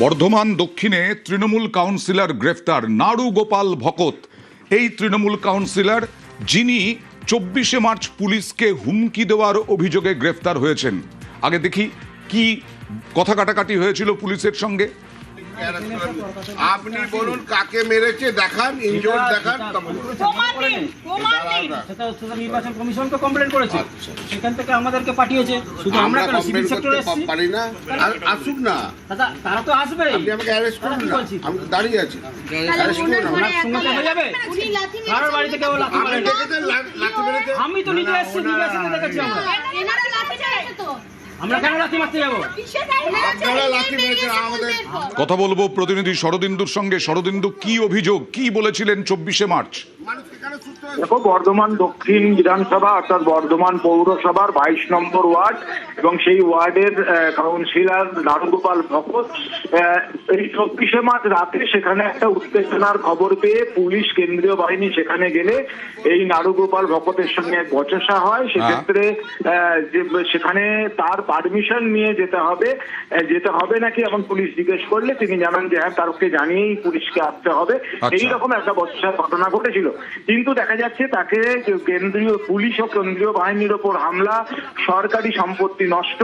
বর্ধমান দক্ষিণে তৃণমূল কাউন্সিলর গ্রেফতার নাড়ু গোপাল ভকত। এই তৃণমূল কাউন্সিলর যিনি 24শে মার্চ পুলিশকে হুমকি দেওয়ার অভিযোগে গ্রেফতার হয়েছেন। আগে দেখি কি কথা কাটাকাটি হয়েছিল পুলিশের সঙ্গে। আপনি বলুন কাকে মেরেছে দেখান, ইনজোর দেখান। নির্বাচন কমিশনকে কমপ্লেন করেছে, সেখান থেকে আমাদেরকে পাঠিয়েছে। শুধু আমরা কেন, সিভিল সেক্টর এসেছি, পারি না। আর আসুক না, দাদা তারা তো আসবে। আপনি আমাকে অ্যারেস্ট করুন না, আমি তো দাঁড়িয়ে আছি। অ্যারেস্ট করুন না, ওনার সঙ্গে কেন যাবে? কারোর বাড়িতে কেউ লাথি আপনি মারেন? দেখেছেন লাঠি মেরেছে? আমি তো নিজে এসেছি, নিজে এসে দেখেছি। আমরা কেন লাথি মারতে যাবো? আপনারা লাঠি মেরেছেন আমাদের। কথা বলবো প্রতিনিধি শরদিন্দুর সঙ্গে। শরদিন্দু, কি অভিযোগ, কি বলেছিলেন 24শে মার্চ? দেখো, বর্ধমান দক্ষিণ বিধানসভা অর্থাৎ বর্ধমান পৌরসভার 22 নম্বর ওয়ার্ড এবং সেই ওয়ার্ডের কাউন্সিলর নাড়ুগোপাল ভকত এই 24শে মার্চ রাতে সেখানে একটা উত্তেজনার খবর পেয়ে পুলিশ কেন্দ্রীয় বাহিনী সেখানে গেলে এই নাড়ুগোপাল ভকতের সঙ্গে বচসা হয়। সেক্ষেত্রে সেখানে তার পারমিশন নিয়ে যেতে হবে নাকি এমন পুলিশ জিজ্ঞেস করলে তিনি জানান যে হ্যাঁ, তারকে জানিয়েই পুলিশকে আসতে হবে। এইরকম একটা বচসার ঘটনা ঘটেছিল। কিন্তু দেখা যাচ্ছে তাকে কেন্দ্রীয় পুলিশ ও কেন্দ্রীয় বাহিনীর ওপর হামলা, সরকারি সম্পত্তি নষ্ট,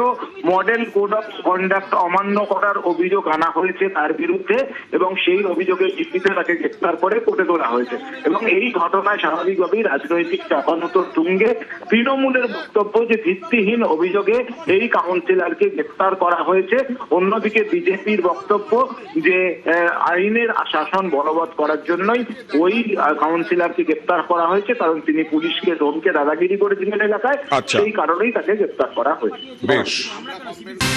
মডেল কোড অফ কন্ডাক্ট অমান্য করার অভিযোগ আনা হয়েছে তার বিরুদ্ধে এবং সেই অভিযোগের ভিত্তিতে তাকে গ্রেফতার করে কোর্টে তোলা হয়েছে। এবং এই ঘটনায় স্বাভাবিকভাবেই রাজনৈতিক চাপানোতর তুঙ্গে তৃণমূলের বক্তব্য যে ভিত্তিহীন অভিযোগে এই কাউন্সিলরকে গ্রেফতার করা হয়েছে। অন্যদিকে বিজেপির বক্তব্য যে আইনের শাসন বলবৎ করার জন্যই ওই কাউন্সিলরকে গ্রেফতার করা হয়েছে, কারণ তিনি পুলিশকে ধমকে দাদাগিরি করেছিলেন এলাকায়। সেই কারণেই তাকে গ্রেফতার করা হয়েছে। বেশ।